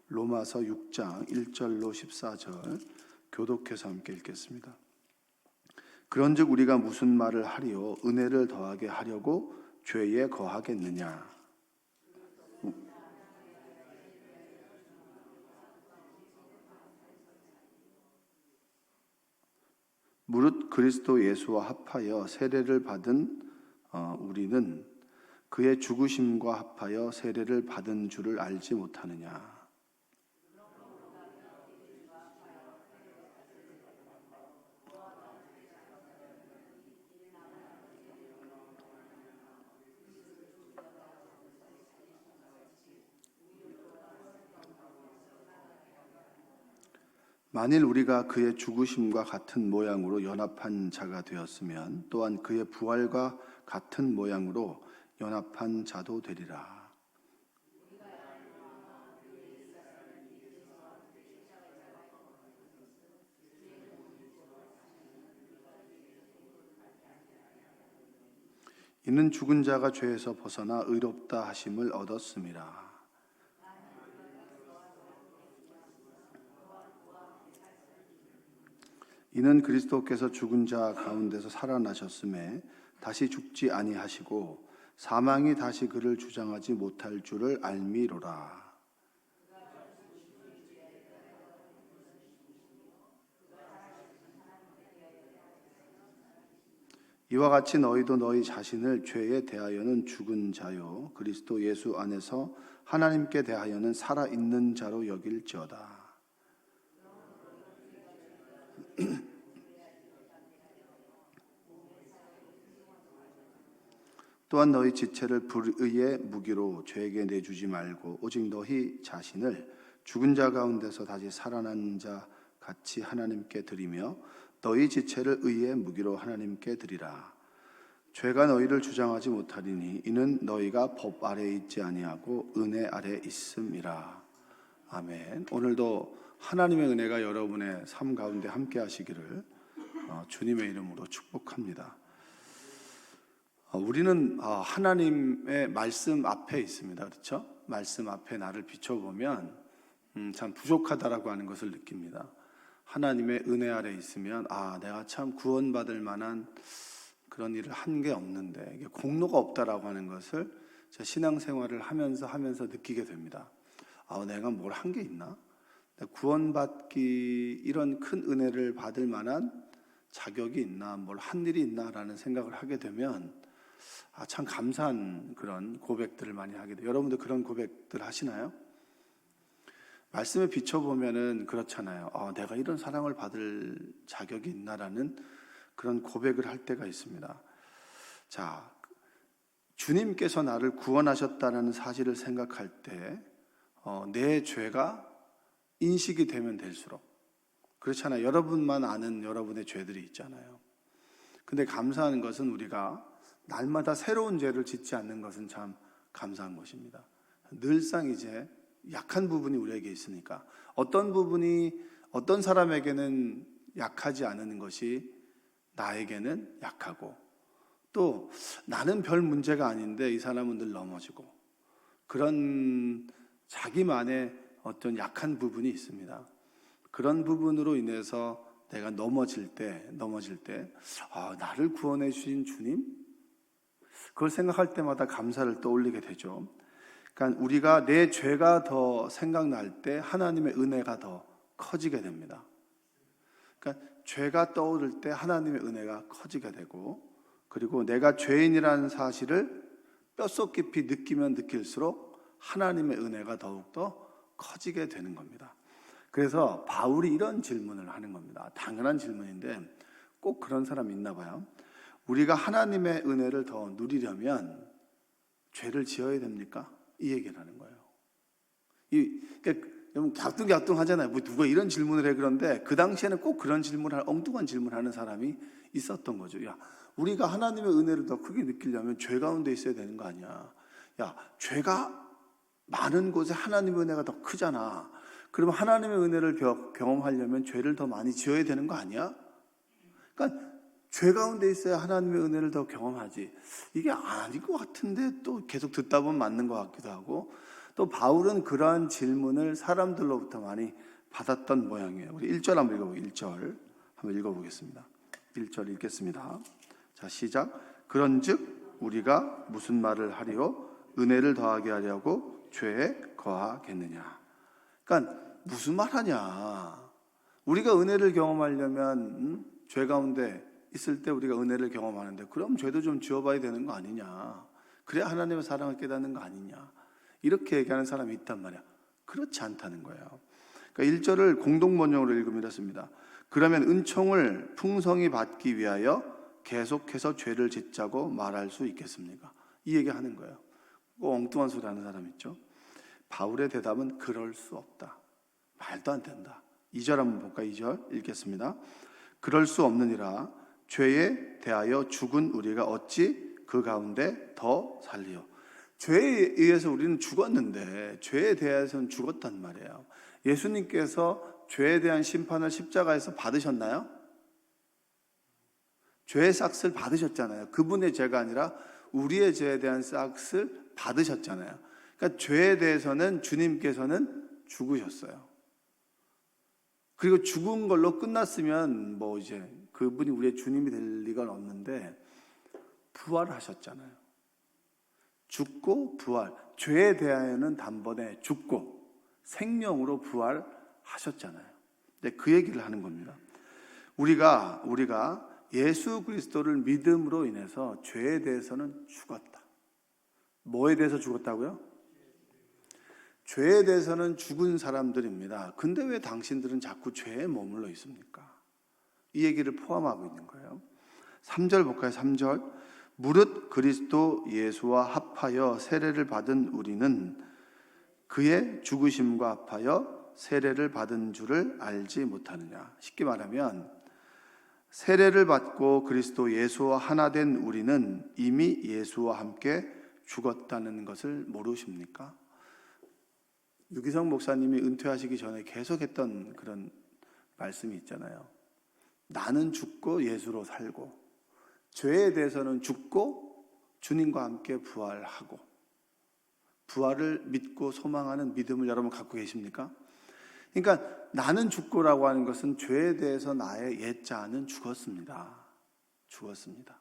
로마서 6장 1절로 14절 교독해서 함께 읽겠습니다. 그런즉 우리가 무슨 말을 하리요? 은혜를 더하게 하려고 죄에 거하겠느냐? 무릇 그리스도 예수와 합하여 세례를 받은 우리는 그의 죽으심과 합하여 세례를 받은 줄을 알지 못하느냐? 만일 우리가 그의 죽으심과 같은 모양으로 연합한 자가 되었으면 또한 그의 부활과 같은 모양으로 연합한 자도 되리라. 이는 죽은 자가 죄에서 벗어나 의롭다 하심을 얻었음이라. 이는 그리스도께서 죽은 자 가운데서 살아나셨음에 다시 죽지 아니하시고 사망이 다시 그를 주장하지 못할 줄을 알미로라. 이와 같이 너희도 너희 자신을 죄에 대하여는 죽은 자요 그리스도 예수 안에서 하나님께 대하여는 살아있는 자로 여길지어다. 또한 너희 지체를 불의의 무기로 죄에게 내주지 말고 오직 너희 자신을 죽은 자 가운데서 다시 살아난 자 같이 하나님께 드리며 너희 지체를 의의 무기로 하나님께 드리라. 죄가 너희를 주장하지 못하리니 이는 너희가 법 아래에 있지 아니하고 은혜 아래에 있음이라. 아멘. 오늘도 하나님의 은혜가 여러분의 삶 가운데 함께 하시기를 주님의 이름으로 축복합니다. 우리는 하나님의 말씀 앞에 있습니다. 그렇죠? 말씀 앞에 나를 비춰보면 참 부족하다라고 하는 것을 느낍니다. 하나님의 은혜 아래 있으면 내가 참 구원받을 만한 그런 일을 한 게 없는데 이게 공로가 없다라고 하는 것을 제 신앙생활을 하면서 느끼게 됩니다. 내가 뭘 한 게 있나? 구원받기 이런 큰 은혜를 받을 만한 자격이 있나? 뭘 한 일이 있나라는 생각을 하게 되면 참 감사한 그런 고백들을 많이 하게 돼요. 여러분도 그런 고백들 하시나요? 말씀에 비춰보면은 그렇잖아요. 내가 이런 사랑을 받을 자격이 있나라는 그런 고백을 할 때가 있습니다. 자, 주님께서 나를 구원하셨다는 사실을 생각할 때 내 죄가 인식이 되면 될수록 그렇잖아요. 여러분만 아는 여러분의 죄들이 있잖아요. 근데 감사한 것은 우리가 날마다 새로운 죄를 짓지 않는 것은 참 감사한 것입니다. 늘상 이제 약한 부분이 우리에게 있으니까 어떤 부분이 어떤 사람에게는 약하지 않은 것이 나에게는 약하고 또 나는 별 문제가 아닌데 이 사람은 늘 넘어지고 그런 자기만의 어떤 약한 부분이 있습니다. 그런 부분으로 인해서 내가 넘어질 때 나를 구원해 주신 주님? 그걸 생각할 때마다 감사를 떠올리게 되죠. 그러니까 우리가 내 죄가 더 생각날 때 하나님의 은혜가 더 커지게 됩니다. 그러니까 죄가 떠오를 때 하나님의 은혜가 커지게 되고 그리고 내가 죄인이라는 사실을 뼛속 깊이 느끼면 느낄수록 하나님의 은혜가 더욱더 커지게 되는 겁니다. 그래서 바울이 이런 질문을 하는 겁니다. 당연한 질문인데 꼭 그런 사람이 있나 봐요. 우리가 하나님의 은혜를 더 누리려면 죄를 지어야 됩니까? 이 얘기를 하는 거예요. 그러니까 갸뚱갸뚱 하잖아요. 누가 이런 질문을 해. 그런데 그 당시에는 꼭 그런 엉뚱한 질문을 하는 사람이 있었던 거죠. 우리가 하나님의 은혜를 더 크게 느끼려면 죄 가운데 있어야 되는 거 아니야. 죄가 많은 곳에 하나님의 은혜가 더 크잖아. 그러면 하나님의 은혜를 경험하려면 죄를 더 많이 지어야 되는 거 아니야? 그러니까 죄 가운데 있어야 하나님의 은혜를 더 경험하지. 이게 아닌 것 같은데 또 계속 듣다 보면 맞는 것 같기도 하고 또 바울은 그러한 질문을 사람들로부터 많이 받았던 모양이에요. 우리 1절 한번 읽어보겠습니다. 1절 한번 읽어보겠습니다. 1절 읽겠습니다. 자, 시작. 그런즉 우리가 무슨 말을 하리요? 은혜를 더하게 하려고 죄에 거하겠느냐. 그러니까 무슨 말 하냐. 우리가 은혜를 경험하려면 죄 가운데 있을 때 우리가 은혜를 경험하는데 그럼 죄도 좀 지워봐야 되는 거 아니냐. 그래야 하나님의 사랑을 깨닫는 거 아니냐. 이렇게 얘기하는 사람이 있단 말이야. 그렇지 않다는 거예요. 그러니까 1절을 공동번역으로 읽으면 이렇습니다. 그러면 은총을 풍성히 받기 위하여 계속해서 죄를 짓자고 말할 수 있겠습니까? 이 얘기하는 거예요. 엉뚱한 소리 하는 사람 있죠. 바울의 대답은 그럴 수 없다. 말도 안 된다. 2절 한번 볼까요? 2절 읽겠습니다. 그럴 수 없느니라. 죄에 대하여 죽은 우리가 어찌 그 가운데 더 살리요. 죄에 의해서 우리는 죽었는데 죄에 대해서는 죽었단 말이에요. 예수님께서 죄에 대한 심판을 십자가에서 받으셨나요? 죄의 싹을 받으셨잖아요. 그분의 죄가 아니라 우리의 죄에 대한 싹을 받으셨잖아요. 그러니까 죄에 대해서는 주님께서는 죽으셨어요. 그리고 죽은 걸로 끝났으면 뭐 이제 그분이 우리의 주님이 될 리가 없는데 부활하셨잖아요. 죽고 부활. 죄에 대하여는 단번에 죽고 생명으로 부활하셨잖아요. 네, 그 얘기를 하는 겁니다. 우리가 예수 그리스도를 믿음으로 인해서 죄에 대해서는 죽었다. 뭐에 대해서 죽었다고요? 죄에 대해서는 죽은 사람들입니다. 근데 왜 당신들은 자꾸 죄에 머물러 있습니까? 이 얘기를 포함하고 있는 거예요. 3절 볼까요? 3절. 무릇 그리스도 예수와 합하여 세례를 받은 우리는 그의 죽으심과 합하여 세례를 받은 줄을 알지 못하느냐. 쉽게 말하면 세례를 받고 그리스도 예수와 하나 된 우리는 이미 예수와 함께 죽었다는 것을 모르십니까? 유기성 목사님이 은퇴하시기 전에 계속했던 그런 말씀이 있잖아요. 나는 죽고 예수로 살고 죄에 대해서는 죽고 주님과 함께 부활하고 부활을 믿고 소망하는 믿음을 여러분 갖고 계십니까? 그러니까 나는 죽고라고 하는 것은 죄에 대해서 나의 옛자는 죽었습니다. 죽었습니다.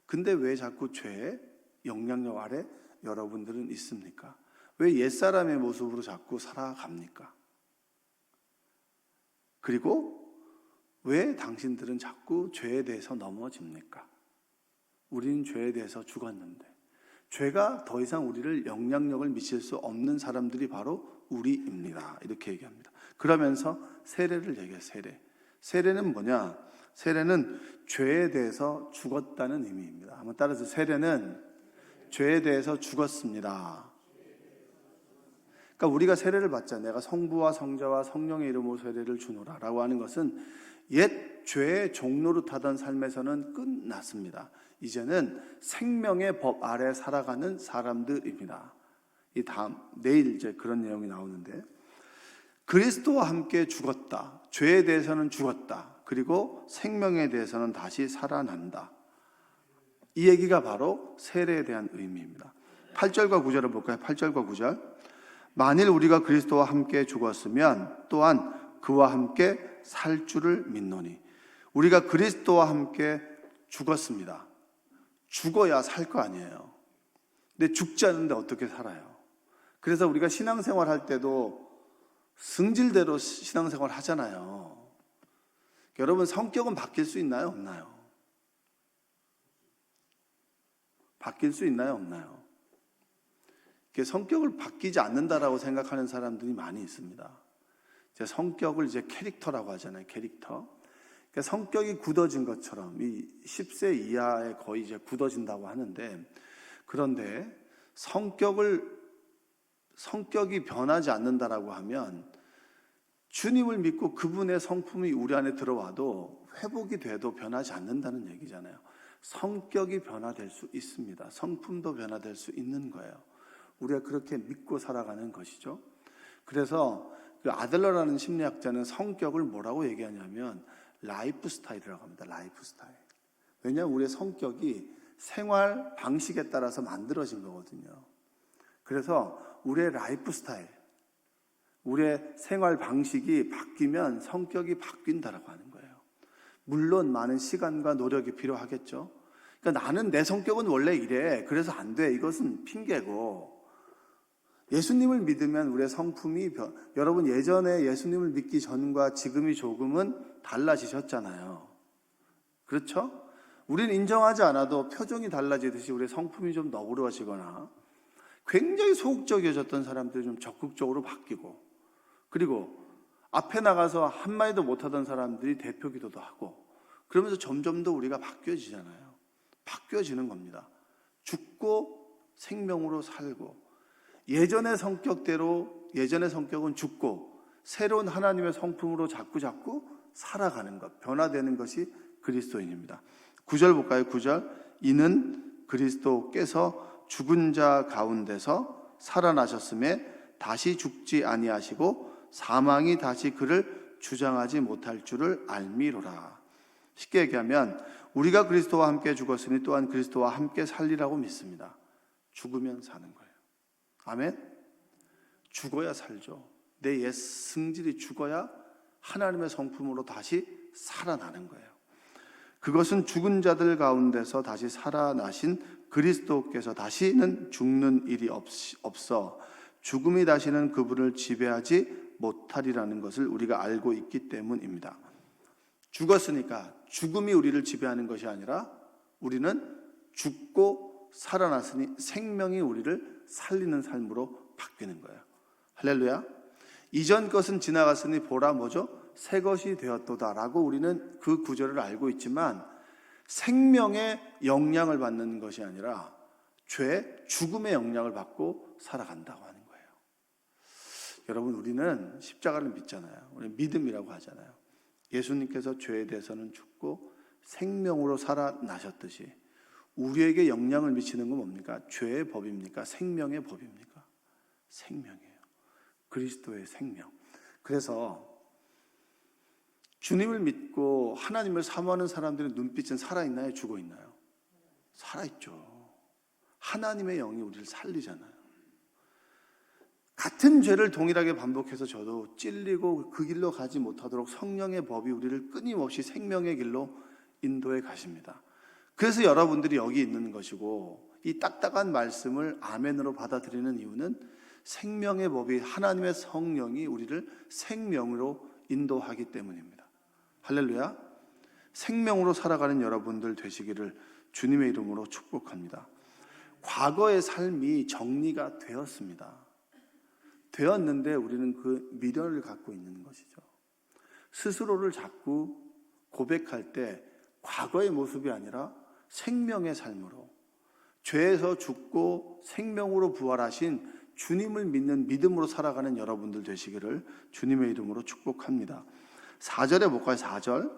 근데 왜 자꾸 죄의 영향력 아래 여러분들은 있습니까? 왜 옛사람의 모습으로 자꾸 살아갑니까? 그리고 왜 당신들은 자꾸 죄에 대해서 넘어집니까? 우리는 죄에 대해서 죽었는데 죄가 더 이상 우리를 영향력을 미칠 수 없는 사람들이 바로 우리입니다. 이렇게 얘기합니다. 그러면서 세례를 얘기해요. 세례는 뭐냐? 세례는 죄에 대해서 죽었다는 의미입니다. 한번 따라서 세례는 죄에 대해서 죽었습니다. 그러니까 우리가 세례를 받자. 내가 성부와 성자와 성령의 이름으로 세례를 주노라 라고 하는 것은 옛 죄의 종로로 타던 삶에서는 끝났습니다. 이제는 생명의 법 아래 살아가는 사람들입니다. 내일 이제 그런 내용이 나오는데 그리스도와 함께 죽었다. 죄에 대해서는 죽었다. 그리고 생명에 대해서는 다시 살아난다. 이 얘기가 바로 세례에 대한 의미입니다. 8절과 9절을 볼까요? 8절과 9절. 만일 우리가 그리스도와 함께 죽었으면 또한 그와 함께 살 줄을 믿노니. 우리가 그리스도와 함께 죽었습니다. 죽어야 살 거 아니에요. 근데 죽지 않는데 어떻게 살아요? 그래서 우리가 신앙생활 할 때도 승질대로 신앙생활 하잖아요. 여러분 성격은 바뀔 수 있나요? 없나요? 바뀔 수 있나요? 없나요? 성격을 바뀌지 않는다라고 생각하는 사람들이 많이 있습니다. 성격을 이제 캐릭터라고 하잖아요. 캐릭터. 그러니까 성격이 굳어진 것처럼 이 10세 이하에 거의 이제 굳어진다고 하는데, 그런데 성격이 변하지 않는다라고 하면 주님을 믿고 그분의 성품이 우리 안에 들어와도 회복이 돼도 변하지 않는다는 얘기잖아요. 성격이 변화될 수 있습니다. 성품도 변화될 수 있는 거예요. 우리가 그렇게 믿고 살아가는 것이죠. 그래서 그 아들러라는 심리학자는 성격을 뭐라고 얘기하냐면 라이프 스타일이라고 합니다. 라이프 스타일. 왜냐하면 우리의 성격이 생활 방식에 따라서 만들어진 거거든요. 그래서 우리의 라이프 스타일, 우리의 생활 방식이 바뀌면 성격이 바뀐다라고 하는 거예요. 물론 많은 시간과 노력이 필요하겠죠. 그러니까 나는 내 성격은 원래 이래, 그래서 안 돼, 이것은 핑계고, 예수님을 믿으면 우리의 성품이 여러분 예전에 예수님을 믿기 전과 지금이 조금은 달라지셨잖아요. 그렇죠? 우리는 인정하지 않아도 표정이 달라지듯이 우리의 성품이 좀 너그러워지거나 굉장히 소극적이어졌던 사람들이 좀 적극적으로 바뀌고, 그리고 앞에 나가서 한마디도 못하던 사람들이 대표 기도도 하고, 그러면서 점점 더 우리가 바뀌어지잖아요. 바뀌어지는 겁니다. 죽고 생명으로 살고, 예전의 성격대로, 예전의 성격은 죽고 새로운 하나님의 성품으로 자꾸 살아가는 것, 변화되는 것이 그리스도인입니다. 9절 볼까요? 9절. 이는 그리스도께서 죽은 자 가운데서 살아나셨음에 다시 죽지 아니하시고 사망이 다시 그를 주장하지 못할 줄을 알미로라. 쉽게 얘기하면 우리가 그리스도와 함께 죽었으니 또한 그리스도와 함께 살리라고 믿습니다. 죽으면 사는 거예요. 아멘? 죽어야 살죠. 내 옛 승질이 죽어야 하나님의 성품으로 다시 살아나는 거예요. 그것은 죽은 자들 가운데서 다시 살아나신 그리스도께서 다시는 죽는 일이 없어 죽음이 다시는 그분을 지배하지 못하리라는 것을 우리가 알고 있기 때문입니다. 죽었으니까 죽음이 우리를 지배하는 것이 아니라 우리는 죽고 살아났으니 생명이 우리를 살리는 삶으로 바뀌는 거예요. 할렐루야. 이전 것은 지나갔으니 보라 뭐죠? 새 것이 되었도다라고 우리는 그 구절을 알고 있지만 생명의 영향을 받는 것이 아니라 죄, 죽음의 영향을 받고 살아간다고 하는 거예요. 여러분, 우리는 십자가를 믿잖아요. 우리는 믿음이라고 하잖아요. 예수님께서 죄에 대해서는 죽고 생명으로 살아나셨듯이 우리에게 영향을 미치는 건 뭡니까? 죄의 법입니까? 생명의 법입니까? 생명이에요. 그리스도의 생명. 그래서 주님을 믿고 하나님을 사모하는 사람들의 눈빛은 살아있나요? 죽어있나요? 살아있죠. 하나님의 영이 우리를 살리잖아요. 같은 죄를 동일하게 반복해서 저도 찔리고 그 길로 가지 못하도록 성령의 법이 우리를 끊임없이 생명의 길로 인도해 가십니다. 그래서 여러분들이 여기 있는 것이고 이 딱딱한 말씀을 아멘으로 받아들이는 이유는 생명의 법이 하나님의 성령이 우리를 생명으로 인도하기 때문입니다. 할렐루야. 생명으로 살아가는 여러분들 되시기를 주님의 이름으로 축복합니다. 과거의 삶이 정리가 되었습니다. 되었는데 우리는 그 미련을 갖고 있는 것이죠. 스스로를 자꾸 고백할 때 과거의 모습이 아니라 생명의 삶으로, 죄에서 죽고 생명으로 부활하신 주님을 믿는 믿음으로 살아가는 여러분들 되시기를 주님의 이름으로 축복합니다. 4절에 볼까요? 4절.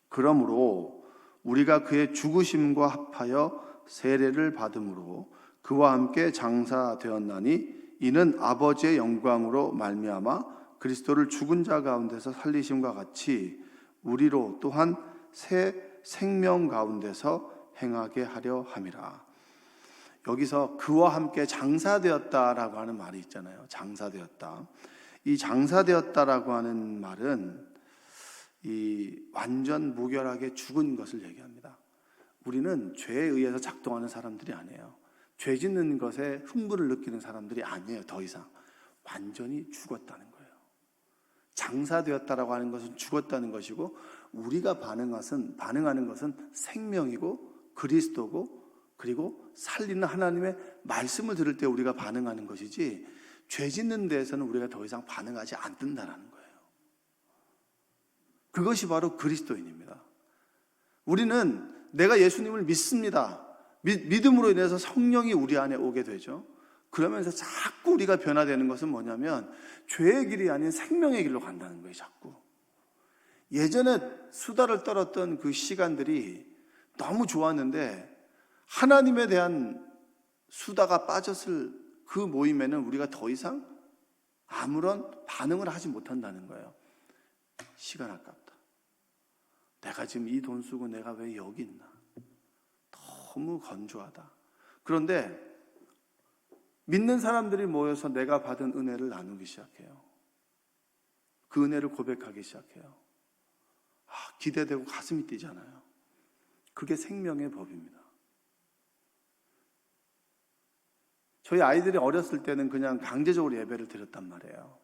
그러므로 우리가 그의 죽으심과 합하여 세례를 받음으로 그와 함께 장사되었나니 이는 아버지의 영광으로 말미암아 그리스도를 죽은 자 가운데서 살리심과 같이 우리로 또한 새 생명 가운데서 행하게 하려 함이라. 여기서 그와 함께 장사되었다라고 하는 말이 있잖아요. 장사되었다. 이 장사되었다라고 하는 말은 이 완전 무결하게 죽은 것을 얘기합니다. 우리는 죄에 의해서 작동하는 사람들이 아니에요. 죄 짓는 것에 흥분을 느끼는 사람들이 아니에요. 더 이상 완전히 죽었다는 거예요. 장사되었다라고 하는 것은 죽었다는 것이고 우리가 반응하는 것은 생명이고 그리스도고 그리고 살리는 하나님의 말씀을 들을 때 우리가 반응하는 것이지 죄 짓는 데에서는 우리가 더 이상 반응하지 않는다는 거예요. 그것이 바로 그리스도인입니다. 우리는 내가 예수님을 믿습니다. 믿음으로 인해서 성령이 우리 안에 오게 되죠. 그러면서 자꾸 우리가 변화되는 것은 뭐냐면 죄의 길이 아닌 생명의 길로 간다는 거예요. 자꾸 예전에 수다를 떨었던 그 시간들이 너무 좋았는데 하나님에 대한 수다가 빠졌을 그 모임에는 우리가 더 이상 아무런 반응을 하지 못한다는 거예요. 시간 아깝다. 내가 지금 이 돈 쓰고 내가 왜 여기 있나. 너무 건조하다. 그런데 믿는 사람들이 모여서 내가 받은 은혜를 나누기 시작해요. 그 은혜를 고백하기 시작해요. 기대되고 가슴이 뛰잖아요. 그게 생명의 법입니다. 저희 아이들이 어렸을 때는 그냥 강제적으로 예배를 드렸단 말이에요.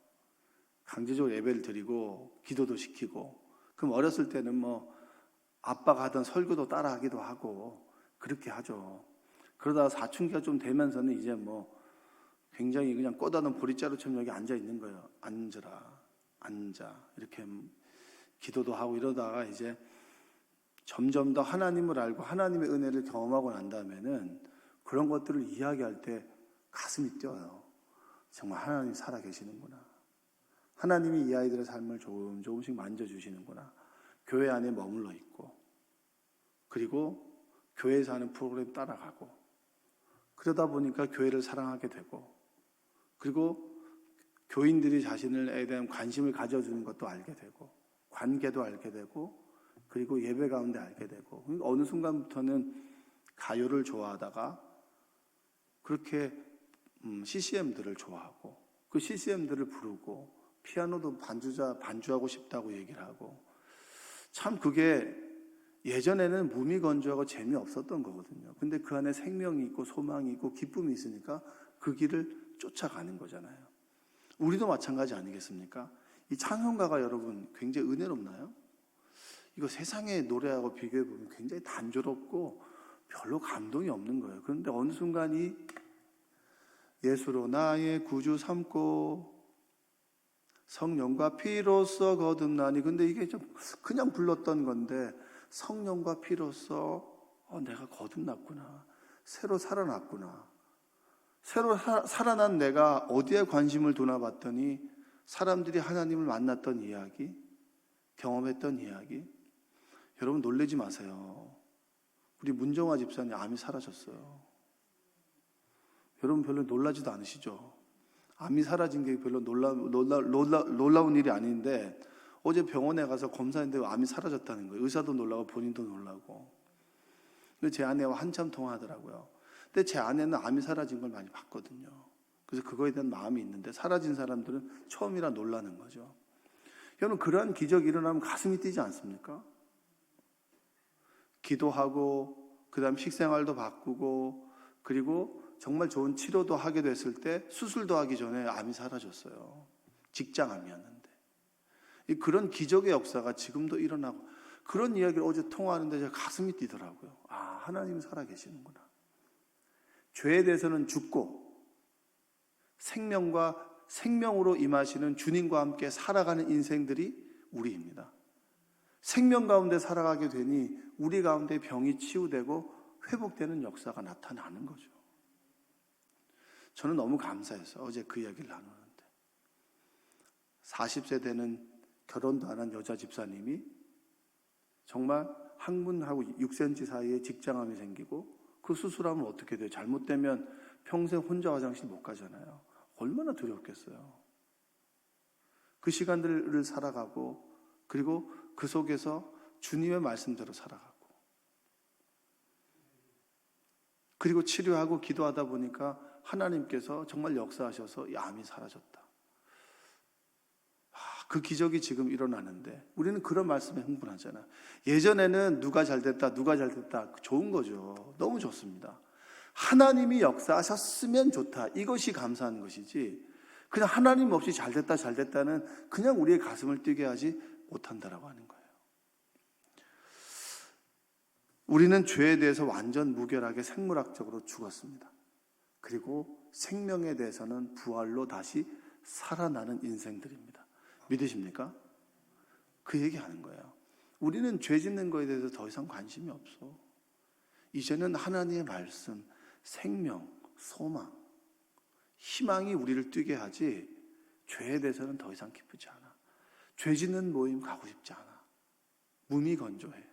강제적으로 예배를 드리고 기도도 시키고, 그럼 어렸을 때는 아빠가 하던 설교도 따라하기도 하고 그렇게 하죠. 그러다가 사춘기가 좀 되면서는 이제 굉장히 그냥 꼬다는 보리자루처럼 여기 앉아 있는 거예요. 앉아 이렇게 기도도 하고 이러다가 이제 점점 더 하나님을 알고 하나님의 은혜를 경험하고 난 다음에는 그런 것들을 이야기할 때 가슴이 뛰어요. 정말 하나님이 살아계시는구나. 하나님이 이 아이들의 삶을 조금씩 만져주시는구나. 교회 안에 머물러 있고, 그리고 교회에서 하는 프로그램 따라가고, 그러다 보니까 교회를 사랑하게 되고, 그리고 교인들이 자신에 대한 관심을 가져주는 것도 알게 되고, 관계도 알게 되고, 그리고 예배 가운데 알게 되고, 어느 순간부터는 가요를 좋아하다가 그렇게 CCM들을 좋아하고, 그 CCM들을 부르고, 피아노도 반주하고 싶다고 얘기를 하고, 참 그게 예전에는 무미건조하고 재미없었던 거거든요. 근데 그 안에 생명이 있고 소망이 있고 기쁨이 있으니까 그 길을 쫓아가는 거잖아요. 우리도 마찬가지 아니겠습니까? 이 찬송가가 여러분 굉장히 은혜롭나요? 이거 세상의 노래하고 비교해보면 굉장히 단조롭고 별로 감동이 없는 거예요. 그런데 어느 순간 이 예수로 나의 구주 삼고 성령과 피로써 거듭나니, 근데 이게 좀 그냥 불렀던 건데 성령과 피로써 내가 거듭났구나, 새로 살아났구나, 새로 살아난 내가 어디에 관심을 두나 봤더니 사람들이 하나님을 만났던 이야기, 경험했던 이야기. 여러분 놀라지 마세요. 우리 문정화 집사님 암이 사라졌어요. 여러분 별로 놀라지도 않으시죠? 암이 사라진 게 별로 놀라운 일이 아닌데, 어제 병원에 가서 검사했는데 암이 사라졌다는 거예요. 의사도 놀라고 본인도 놀라고. 근데 제 아내와 한참 통화하더라고요. 근데 제 아내는 암이 사라진 걸 많이 봤거든요. 그래서 그거에 대한 마음이 있는데 사라진 사람들은 처음이라 놀라는 거죠. 여러분 그러한 기적이 일어나면 가슴이 뛰지 않습니까? 기도하고 그 다음 식생활도 바꾸고, 그리고 정말 좋은 치료도 하게 됐을 때 수술도 하기 전에 암이 사라졌어요. 직장암이었는데. 그런 기적의 역사가 지금도 일어나고, 그런 이야기를 어제 통화하는데 제가 가슴이 뛰더라고요. 하나님이 살아계시는구나. 죄에 대해서는 죽고 생명으로 임하시는 주님과 함께 살아가는 인생들이 우리입니다. 생명 가운데 살아가게 되니 우리 가운데 병이 치유되고 회복되는 역사가 나타나는 거죠. 저는 너무 감사해서 어제 그 이야기를 나누는데, 40세 되는 결혼도 안 한 여자 집사님이 정말 항문하고 6cm 사이에 직장암이 생기고, 그 수술하면 어떻게 돼요? 잘못되면 평생 혼자 화장실 못 가잖아요. 얼마나 두렵겠어요. 그 시간들을 살아가고, 그리고 그 속에서 주님의 말씀대로 살아가고, 그리고 치료하고 기도하다 보니까 하나님께서 정말 역사하셔서 이 암이 사라졌다. 그 기적이 지금 일어나는데 우리는 그런 말씀에 흥분하잖아요. 예전에는 누가 잘됐다 좋은 거죠. 너무 좋습니다. 하나님이 역사하셨으면 좋다, 이것이 감사한 것이지, 그냥 하나님 없이 잘됐다는 그냥 우리의 가슴을 뛰게 하지 못한다라고 하는 거예요. 우리는 죄에 대해서 완전 무결하게 생물학적으로 죽었습니다. 그리고 생명에 대해서는 부활로 다시 살아나는 인생들입니다. 믿으십니까? 그 얘기하는 거예요. 우리는 죄 짓는 거에 대해서 더 이상 관심이 없어. 이제는 하나님의 말씀, 생명, 소망, 희망이 우리를 뛰게 하지, 죄에 대해서는 더 이상 기쁘지 않아. 죄 짓는 모임 가고 싶지 않아. 무미건조해.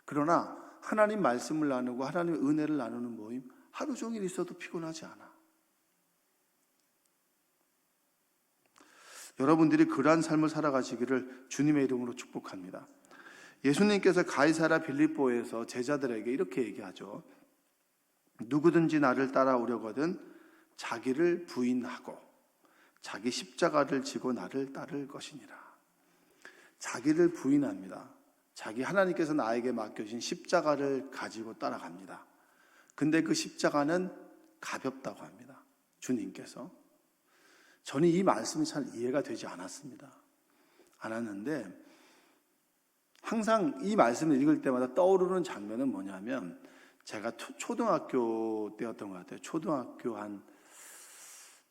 그러나 하나님 말씀을 나누고 하나님의 은혜를 나누는 모임, 하루 종일 있어도 피곤하지 않아. 여러분들이 그러한 삶을 살아가시기를 주님의 이름으로 축복합니다. 예수님께서 가이사랴 빌립보에서 제자들에게 이렇게 얘기하죠. 누구든지 나를 따라오려거든 자기를 부인하고 자기 십자가를 지고 나를 따를 것이니라. 자기를 부인합니다. 자기 하나님께서 나에게 맡겨주신 십자가를 가지고 따라갑니다. 근데 그 십자가는 가볍다고 합니다. 주님께서. 저는 이 말씀이 잘 이해가 되지 않았는데 항상 이 말씀을 읽을 때마다 떠오르는 장면은 뭐냐면 제가 초등학교 때였던 것 같아요. 초등학교 한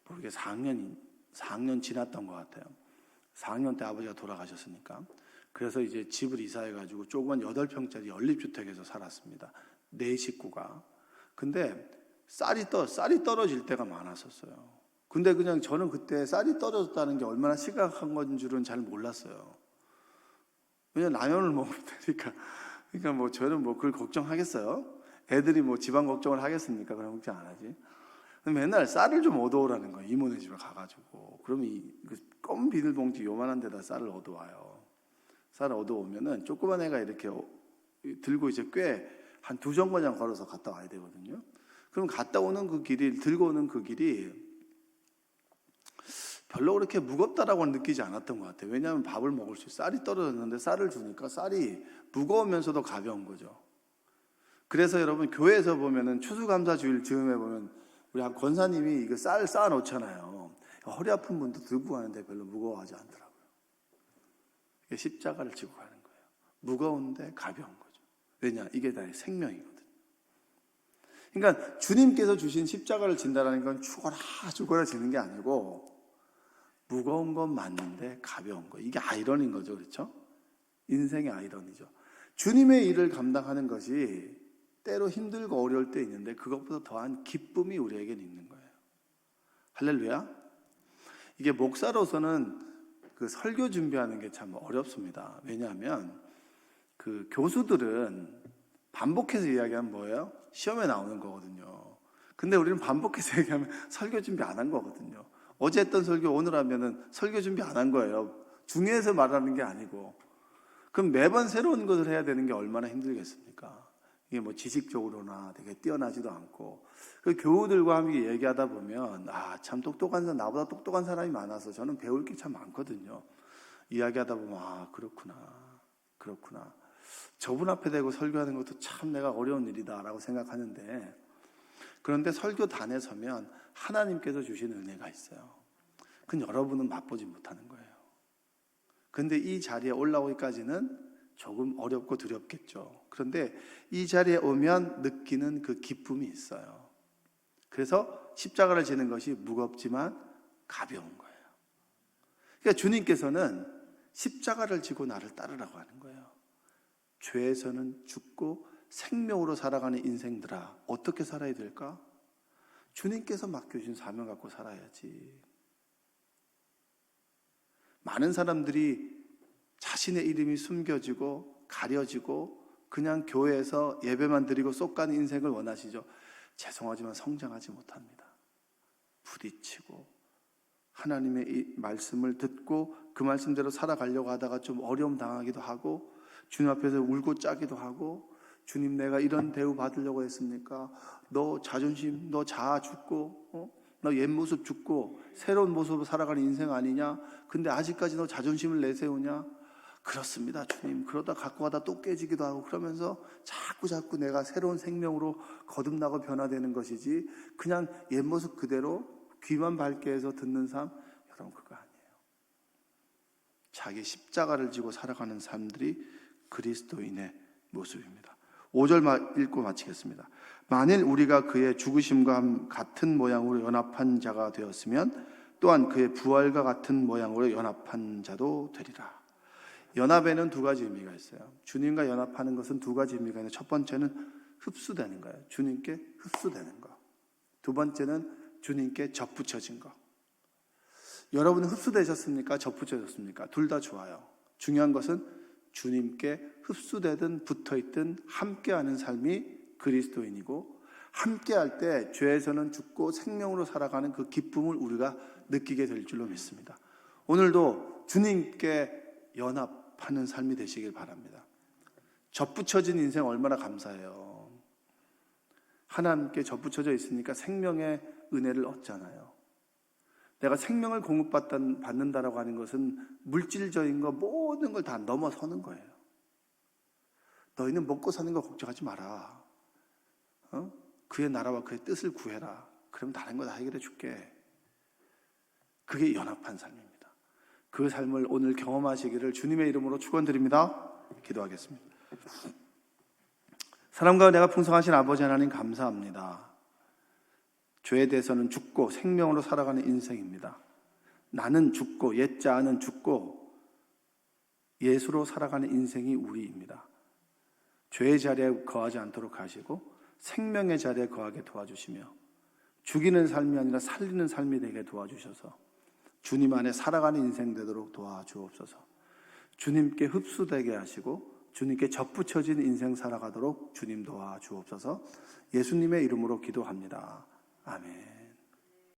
모르게 4학년 지났던 것 같아요. 4학년 때 아버지가 돌아가셨으니까. 그래서 이제 집을 이사해가지고 조그만 8평짜리 연립주택에서 살았습니다. 4식구가. 근데 쌀이 떨어질 때가 많았었어요. 근데 그냥 저는 그때 쌀이 떨어졌다는 게 얼마나 심각한 건 줄은 잘 몰랐어요. 왜냐면 라면을 먹으면 되니까. 그러니까 뭐 저는 뭐 그걸 걱정하겠어요? 애들이 뭐 집안 걱정을 하겠습니까? 그럼 걱정 안 하지. 맨날 쌀을 좀 얻어오라는 거예요. 이모네 집에 가가지고. 그러면 검 비닐봉지 요만한 데다 쌀을 얻어와요. 쌀을 얻어오면은 조그만 애가 이렇게 들고 이제 꽤 한 2정거장 걸어서 갔다 와야 되거든요. 그럼 갔다 오는 그 길이, 들고 오는 그 길이 별로 그렇게 무겁다라고는 느끼지 않았던 것 같아요. 왜냐하면 밥을 먹을 수 있어요. 쌀이 떨어졌는데 쌀을 주니까 쌀이 무거우면서도 가벼운 거죠. 그래서 여러분 교회에서 보면은 추수감사주일 즈음에 보면 우리 한 권사님이 이거 쌀 쌓아 놓잖아요. 허리 아픈 분도 들고 가는데 별로 무거워하지 않더라고요. 이게 십자가를 지고 가는 거예요. 무거운데 가벼운 거죠. 왜냐? 이게 다 생명이거든요. 그러니까 주님께서 주신 십자가를 진다라는 건 죽어라 지는 게 아니고 무거운 건 맞는데 가벼운 거. 이게 아이러니인 거죠. 그렇죠? 인생의 아이러니죠. 주님의 일을 감당하는 것이 때로 힘들고 어려울 때 있는데 그것보다 더한 기쁨이 우리에게는 있는 거예요. 할렐루야. 이게 목사로서는 그 설교 준비하는 게 참 어렵습니다. 왜냐하면 그 교수들은 반복해서 이야기하면 뭐예요? 시험에 나오는 거거든요. 근데 우리는 반복해서 얘기하면 설교 준비 안 한 거거든요. 어제 했던 설교 오늘 하면은 설교 준비 안 한 거예요. 중요해서 말하는 게 아니고. 그럼 매번 새로운 것을 해야 되는 게 얼마나 힘들겠습니까? 이게 뭐 지식적으로나 되게 뛰어나지도 않고. 그 교우들과 함께 얘기하다 보면 참 나보다 똑똑한 사람이 많아서 저는 배울 게 참 많거든요. 이야기하다 보면 그렇구나. 저분 앞에 대고 설교하는 것도 참 내가 어려운 일이다라고 생각하는데 그런데 설교단에 서면 하나님께서 주신 은혜가 있어요. 그건 여러분은 맛보지 못하는 거예요. 그런데 이 자리에 올라오기까지는 조금 어렵고 두렵겠죠. 그런데 이 자리에 오면 느끼는 그 기쁨이 있어요. 그래서 십자가를 지는 것이 무겁지만 가벼운 거예요. 그러니까 주님께서는 십자가를 지고 나를 따르라고 하는 거예요. 죄에서는 죽고 생명으로 살아가는 인생들아, 어떻게 살아야 될까? 주님께서 맡겨주신 사명 갖고 살아야지. 많은 사람들이 자신의 이름이 숨겨지고 가려지고 그냥 교회에서 예배만 드리고 쏙 가는 인생을 원하시죠. 죄송하지만 성장하지 못합니다. 부딪히고 하나님의 이 말씀을 듣고 그 말씀대로 살아가려고 하다가 좀 어려움 당하기도 하고 주님 앞에서 울고 짜기도 하고 주님 내가 이런 대우 받으려고 했습니까? 너 자존심, 너 자아 죽고 너 옛 모습 죽고 새로운 모습으로 살아가는 인생 아니냐? 근데 아직까지 너 자존심을 내세우냐? 그렇습니다 주님. 그러다 갖고 가다 또 깨지기도 하고 그러면서 자꾸 내가 새로운 생명으로 거듭나고 변화되는 것이지 그냥 옛 모습 그대로 귀만 밝게 해서 듣는 삶, 여러분 그거 아니에요. 자기 십자가를 지고 살아가는 사람들이 그리스도인의 모습입니다. 5절 읽고 마치겠습니다. 만일 우리가 그의 죽으심과 같은 모양으로 연합한 자가 되었으면 또한 그의 부활과 같은 모양으로 연합한 자도 되리라. 연합에는 2가지 의미가 있어요. 주님과 연합하는 것은 2가지 의미가 있는데 첫 번째는 흡수되는 거예요. 주님께 흡수되는 거. 2번째는 주님께 접붙여진 거. 여러분은 흡수되셨습니까? 접붙여졌습니까? 둘 다 좋아요. 중요한 것은 주님께 흡수되든 붙어있든 함께하는 삶이 그리스도인이고 함께할 때 죄에서는 죽고 생명으로 살아가는 그 기쁨을 우리가 느끼게 될 줄로 믿습니다. 오늘도 주님께 연합하는 삶이 되시길 바랍니다. 접붙여진 인생 얼마나 감사해요. 하나님께 접붙여져 있으니까 생명의 은혜를 얻잖아요. 내가 생명을 공급받는다라고 하는 것은 물질적인 거 모든 걸 다 넘어서는 거예요. 너희는 먹고 사는 거 걱정하지 마라. 그의 나라와 그의 뜻을 구해라. 그럼 다른 거 다 해결해 줄게. 그게 연합한 삶입니다. 그 삶을 오늘 경험하시기를 주님의 이름으로 축원드립니다. 기도하겠습니다. 사랑과 은혜가 풍성하신 아버지 하나님 감사합니다. 죄에 대해서는 죽고 생명으로 살아가는 인생입니다. 나는 죽고 옛자아는 죽고 예수로 살아가는 인생이 우리입니다. 죄의 자리에 거하지 않도록 하시고 생명의 자리에 거하게 도와주시며 죽이는 삶이 아니라 살리는 삶이 되게 도와주셔서 주님 안에 살아가는 인생 되도록 도와주옵소서. 주님께 흡수되게 하시고 주님께 접붙여진 인생 살아가도록 주님 도와주옵소서. 예수님의 이름으로 기도합니다. 아멘.